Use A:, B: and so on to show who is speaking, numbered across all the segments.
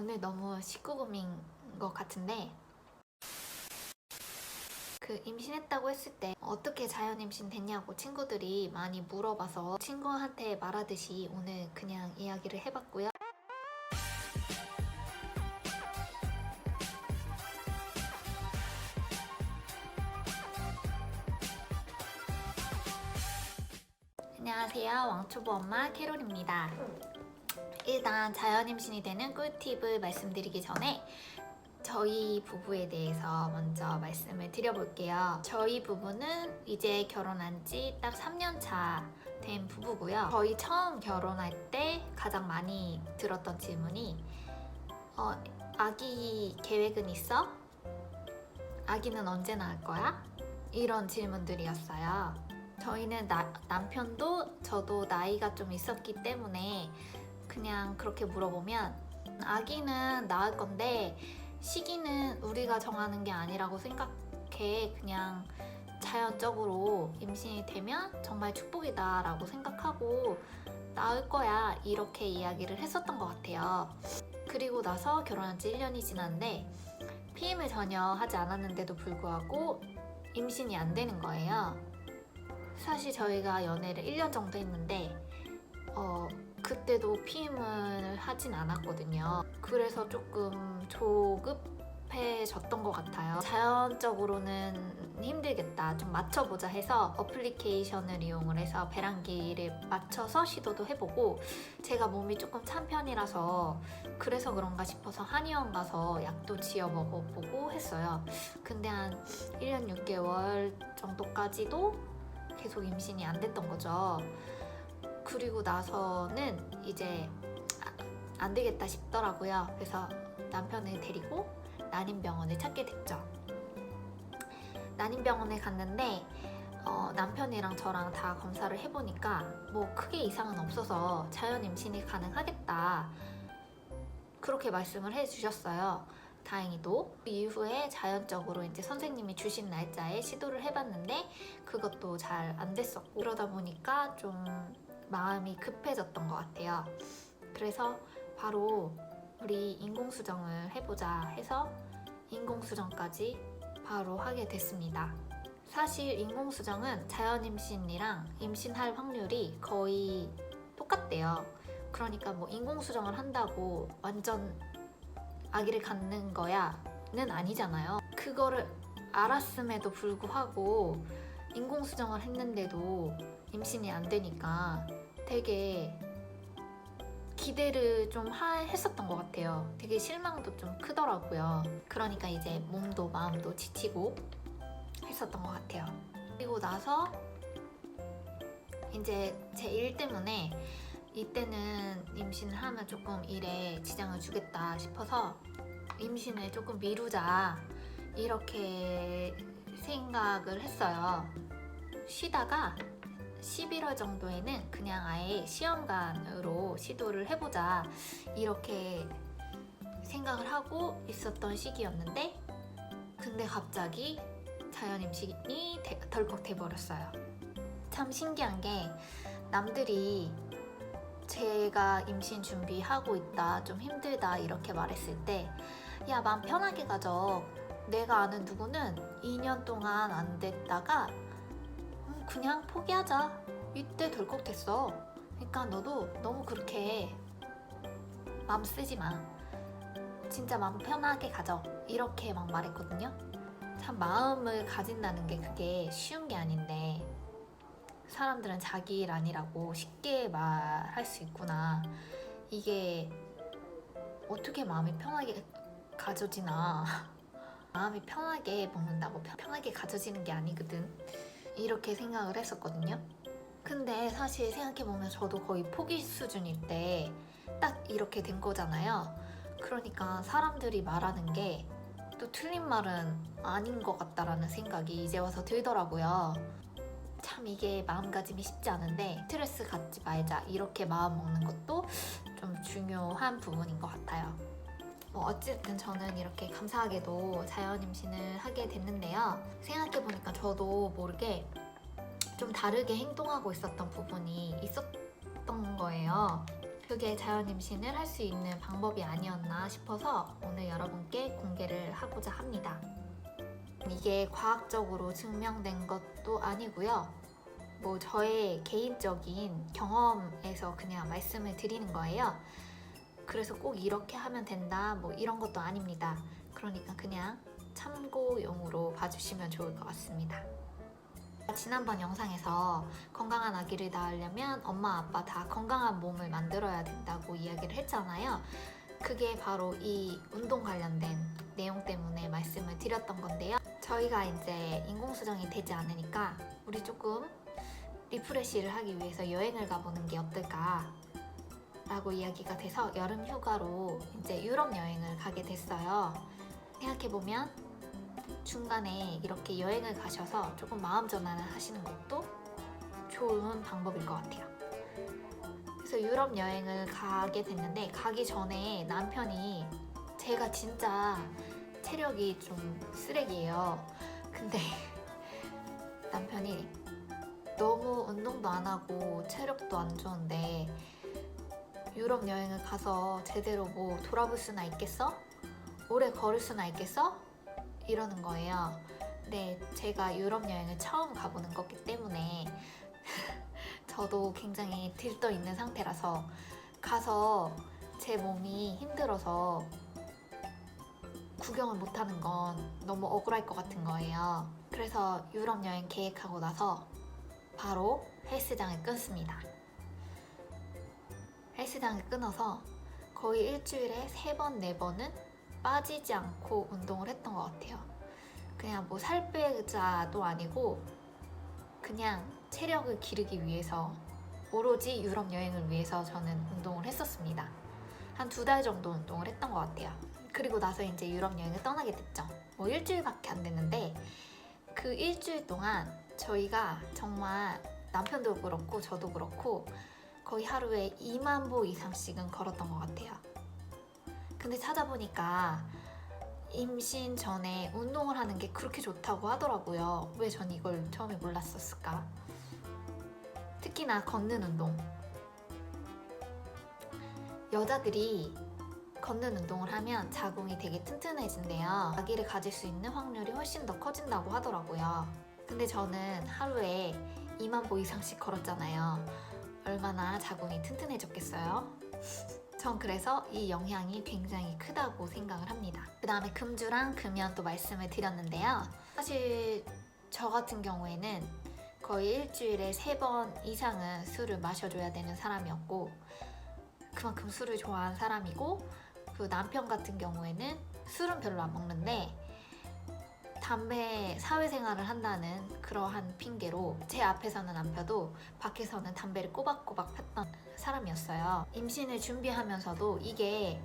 A: 오늘 너무 19금인 것 같은데 그 임신했다고 했을 때 어떻게 자연 임신 됐냐고 친구들이 많이 물어봐서 친구한테 말하듯이 오늘 그냥 이야기를 해봤고요. 안녕하세요. 왕초보 엄마 캐롤입니다. 일단 자연 임신이 되는 꿀팁을 말씀드리기 전에 저희 부부에 대해서 먼저 말씀을 드려볼게요. 저희 부부는 이제 결혼한 지 딱 3년 차 된 부부고요. 저희 처음 결혼할 때 가장 많이 들었던 질문이 아기 계획은 있어? 아기는 언제 낳을 거야? 이런 질문들이었어요. 저희는 남편도 저도 나이가 좀 있었기 때문에 그냥 그렇게 물어보면 아기는 낳을 건데 시기는 우리가 정하는 게 아니라고 생각해. 그냥 자연적으로 임신이 되면 정말 축복이다 라고 생각하고 낳을 거야 이렇게 이야기를 했었던 것 같아요. 그리고 나서 결혼한 지 1년이 지났는데 피임을 전혀 하지 않았는데도 불구하고 임신이 안 되는 거예요. 사실 저희가 연애를 1년 정도 했는데 그때도 피임을 하진 않았거든요. 그래서 조금 조급해졌던 것 같아요. 자연적으로는 힘들겠다, 좀 맞춰보자 해서 어플리케이션을 이용을 해서 배란기를 맞춰서 시도도 해보고, 제가 몸이 조금 찬 편이라서 그래서 그런가 싶어서 한의원 가서 약도 지어 먹어보고 했어요. 근데 한 1년 6개월 정도까지도 계속 임신이 안 됐던 거죠. 그리고 나서는 이제 안 되겠다 싶더라고요. 그래서 남편을 데리고 난임병원을 찾게 됐죠. 난임병원에 갔는데 남편이랑 저랑 다 검사를 해보니까 뭐 크게 이상은 없어서 자연 임신이 가능하겠다 그렇게 말씀을 해주셨어요. 다행히도. 그 이후에 자연적으로 이제 선생님이 주신 날짜에 시도를 해봤는데 그것도 잘 안 됐었고, 그러다 보니까 좀 마음이 급해졌던 것 같아요. 그래서 바로 우리 인공수정을 해보자 해서 인공수정까지 바로 하게 됐습니다. 사실 인공수정은 자연 임신이랑 임신할 확률이 거의 똑같대요. 그러니까 뭐 인공수정을 한다고 완전 아기를 갖는 거야는 아니잖아요. 그거를 알았음에도 불구하고 인공수정을 했는데도 임신이 안 되니까 되게 기대를 좀 했었던 것 같아요. 되게 실망도 좀 크더라고요. 그러니까 이제 몸도 마음도 지치고 했었던 것 같아요. 그리고 나서 이제 제 일 때문에 이때는 임신을 하면 조금 일에 지장을 주겠다 싶어서 임신을 조금 미루자 이렇게 생각을 했어요. 쉬다가 11월 정도에는 그냥 아예 시험관으로 시도를 해보자 이렇게 생각을 하고 있었던 시기였는데, 근데 갑자기 자연 임신이 덜컥 돼버렸어요. 참 신기한 게 남들이 제가 임신 준비하고 있다, 좀 힘들다 이렇게 말했을 때 야, 마음 편하게 가져. 내가 아는 누구는 2년 동안 안 됐다가 그냥 포기하자, 이때 덜컥 됐어. 그러니까 너도 너무 그렇게 마음 쓰지 마. 진짜 마음 편하게 가져. 이렇게 막 말했거든요. 참 마음을 가진다는 게 그게 쉬운 게 아닌데 사람들은 자기 일 아니라고 쉽게 말할 수 있구나. 이게 어떻게 마음이 편하게 가져지나. 마음이 편하게 먹는다고 편하게 가져지는 게 아니거든. 이렇게 생각을 했었거든요. 근데 사실 생각해보면 저도 거의 포기 수준일 때 딱 이렇게 된 거잖아요. 그러니까 사람들이 말하는 게 또 틀린 말은 아닌 것 같다라는 생각이 이제 와서 들더라고요. 참 이게 마음가짐이 쉽지 않은데 스트레스 갖지 말자 이렇게 마음 먹는 것도 좀 중요한 부분인 것 같아요. 뭐 어쨌든 저는 이렇게 감사하게도 자연 임신을 하게 됐는데요. 생각해보니까 저도 모르게 좀 다르게 행동하고 있었던 부분이 있었던 거예요. 그게 자연 임신을 할 수 있는 방법이 아니었나 싶어서 오늘 여러분께 공개를 하고자 합니다. 이게 과학적으로 증명된 것도 아니고요. 뭐 저의 개인적인 경험에서 그냥 말씀을 드리는 거예요. 그래서 꼭 이렇게 하면 된다 뭐 이런 것도 아닙니다. 그러니까 그냥 참고용으로 봐주시면 좋을 것 같습니다. 지난번 영상에서 건강한 아기를 낳으려면 엄마 아빠 다 건강한 몸을 만들어야 된다고 이야기를 했잖아요. 그게 바로 이 운동 관련된 내용 때문에 말씀을 드렸던 건데요. 저희가 이제 인공수정이 되지 않으니까 우리 조금 리프레시를 하기 위해서 여행을 가보는 게 어떨까 라고 이야기가 돼서 여름 휴가로 이제 유럽 여행을 가게 됐어요. 생각해보면 중간에 이렇게 여행을 가셔서 조금 마음 전환을 하시는 것도 좋은 방법일 것 같아요. 그래서 유럽 여행을 가게 됐는데 가기 전에 남편이 제가 진짜 체력이 좀 쓰레기예요. 근데 남편이 너무 운동도 안 하고 체력도 안 좋은데 유럽 여행을 가서 제대로 뭐 돌아볼 수나 있겠어? 오래 걸을 수나 있겠어? 이러는 거예요. 근데 제가 유럽 여행을 처음 가보는 거기 때문에 저도 굉장히 들떠 있는 상태라서 가서 제 몸이 힘들어서 구경을 못하는 건 너무 억울할 것 같은 거예요. 그래서 유럽 여행 계획하고 나서 바로 헬스장을 끊습니다. 헬스장을 끊어서 거의 일주일에 3번, 4번은 빠지지 않고 운동을 했던 것 같아요. 그냥 뭐 살 빼자도 아니고 그냥 체력을 기르기 위해서 오로지 유럽 여행을 위해서 저는 운동을 했었습니다. 한 2달 정도 운동을 했던 것 같아요. 그리고 나서 이제 유럽 여행을 떠나게 됐죠. 뭐 일주일밖에 안 됐는데 그 일주일 동안 저희가 정말 남편도 그렇고 저도 그렇고 거의 하루에 2만 보 이상씩은 걸었던 것 같아요. 근데 찾아보니까 임신 전에 운동을 하는 게 그렇게 좋다고 하더라고요. 왜 전 이걸 처음에 몰랐었을까? 특히나 걷는 운동. 여자들이 걷는 운동을 하면 자궁이 되게 튼튼해진대요. 아기를 가질 수 있는 확률이 훨씬 더 커진다고 하더라고요. 근데 저는 하루에 2만 보 이상씩 걸었잖아요. 얼마나 자궁이 튼튼해졌겠어요? 전 그래서 이 영향이 굉장히 크다고 생각을 합니다. 그 다음에 금주랑 금연 또 말씀을 드렸는데요. 사실 저 같은 경우에는 거의 일주일에 3번 이상은 술을 마셔줘야 되는 사람이었고 그만큼 술을 좋아하는 사람이고 그 남편 같은 경우에는 술은 별로 안 먹는데 담배 사회생활을 한다는 그러한 핑계로 제 앞에서는 안 펴도 밖에서는 담배를 꼬박꼬박 폈던 사람이었어요. 임신을 준비하면서도 이게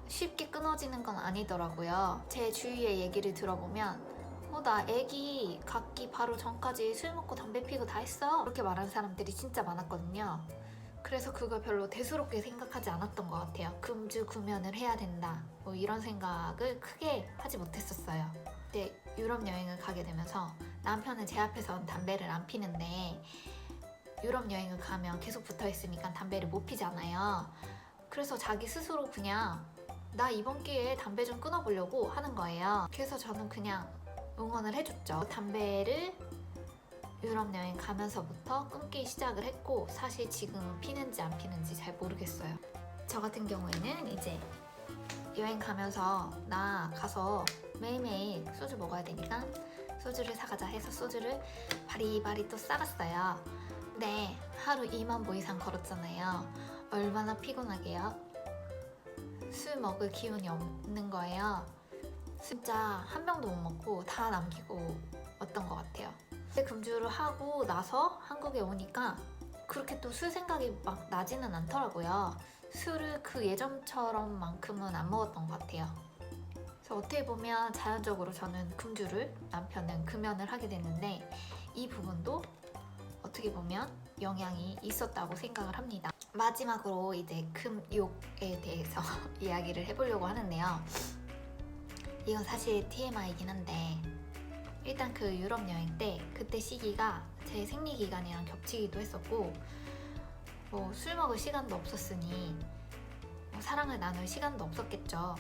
A: 쉽게 끊어지는 건 아니더라고요. 제 주위의 얘기를 들어보면 나 애기 갖기 바로 전까지 술 먹고 담배 피고 다 했어 그렇게 말하는 사람들이 진짜 많았거든요. 그래서 그걸 별로 대수롭게 생각하지 않았던 것 같아요. 금주 구면을 해야 된다 뭐 이런 생각을 크게 하지 못했었어요. 근데 유럽 여행을 가게 되면서 남편은 제 앞에선 담배를 안 피는데 유럽 여행을 가면 계속 붙어 있으니까 담배를 못 피잖아요. 그래서 자기 스스로 그냥 나 이번 기회에 담배 좀 끊어보려고 하는 거예요. 그래서 저는 그냥 응원을 해줬죠. 담배를 유럽 여행 가면서부터 끊기 시작을 했고 사실 지금 피는지 안 피는지 잘 모르겠어요. 저 같은 경우에는 이제 여행 가면서 나 가서 매일매일 소주 먹어야 되니까 소주를 사가자 해서 소주를 바리바리 또 싸갔어요. 근데 하루 2만 보 이상 걸었잖아요. 얼마나 피곤하게요? 술 먹을 기운이 없는 거예요. 진짜 한 병도 못 먹고 다 남기고 왔던 것 같아요. 금주를 하고 나서 한국에 오니까 그렇게 또 술 생각이 막 나지는 않더라고요. 술을 그 예전처럼만큼은 안 먹었던 것 같아요. 그래서 어떻게 보면 자연적으로 저는 금주를, 남편은 금연을 하게 됐는데 이 부분도 어떻게 보면 영향이 있었다고 생각을 합니다. 마지막으로 이제 금욕에 대해서 이야기를 해보려고 하는데요. 이건 사실 TMI이긴 한데 일단 그 유럽 여행 때 그때 시기가 제 생리 기간이랑 겹치기도 했었고 뭐 술 먹을 시간도 없었으니 뭐 사랑을 나눌 시간도 없었겠죠.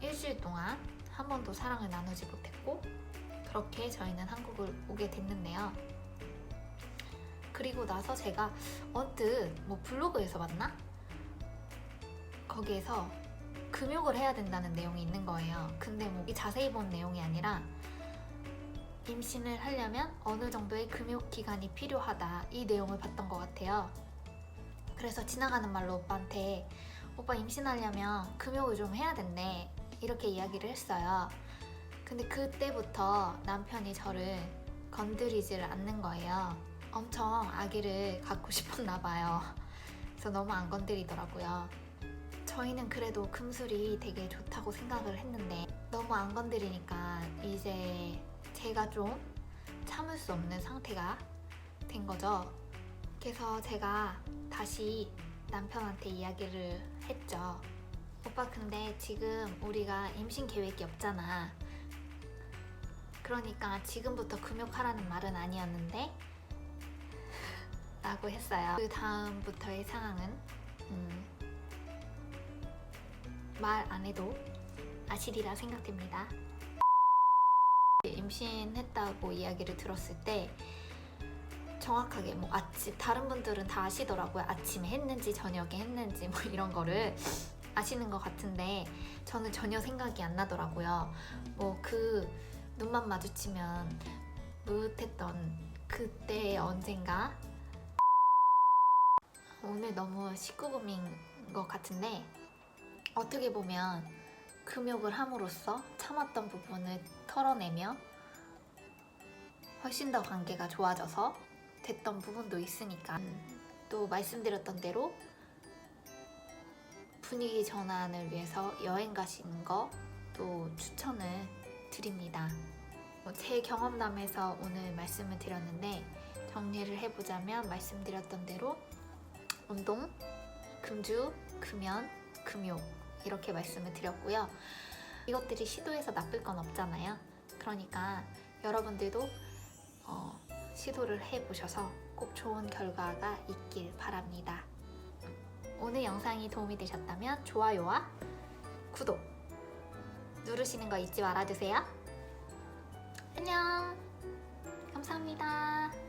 A: 일주일 동안 한 번도 사랑을 나누지 못했고 그렇게 저희는 한국을 오게 됐는데요. 그리고 나서 제가 언뜻 뭐 블로그에서 봤나? 거기에서 금욕을 해야 된다는 내용이 있는 거예요. 근데 뭐 자세히 본 내용이 아니라 임신을 하려면 어느 정도의 금욕 기간이 필요하다, 이 내용을 봤던 것 같아요. 그래서 지나가는 말로 오빠한테 오빠 임신하려면 금욕을 좀 해야 된대, 이렇게 이야기를 했어요. 근데 그때부터 남편이 저를 건드리지를 않는 거예요. 엄청 아기를 갖고 싶었나 봐요. 그래서 너무 안 건드리더라고요. 저희는 그래도 금술이 되게 좋다고 생각을 했는데 너무 안 건드리니까 이제 제가 좀 참을 수 없는 상태가 된 거죠. 그래서 제가 다시 남편한테 이야기를 했죠. 오빠 근데 지금 우리가 임신 계획이 없잖아. 그러니까 지금부터 금욕하라는 말은 아니었는데 라고 했어요. 그 다음부터의 상황은 말 안 해도 아시리라 생각됩니다. 임신했다고 이야기를 들었을 때 정확하게 뭐 아침, 다른 분들은 다 아시더라고요. 아침에 했는지 저녁에 했는지 뭐 이런 거를 아시는 것 같은데 저는 전혀 생각이 안 나더라고요. 뭐 그 눈만 마주치면 뭇했던 그때 언젠가. 오늘 너무 19금인 것 같은데 어떻게 보면 금욕을 함으로써 참았던 부분을 털어내며 훨씬 더 관계가 좋아져서 됐던 부분도 있으니까 또 말씀드렸던 대로 분위기 전환을 위해서 여행 가시는 거 또 추천을 드립니다. 제 경험담에서 오늘 말씀을 드렸는데 정리를 해보자면 말씀드렸던 대로 운동, 금주, 금연, 금욕 이렇게 말씀을 드렸고요. 이것들이 시도해서 나쁠 건 없잖아요. 그러니까 여러분들도 시도를 해보셔서 꼭 좋은 결과가 있길 바랍니다. 오늘 영상이 도움이 되셨다면 좋아요와 구독 누르시는 거 잊지 말아주세요. 안녕. 감사합니다.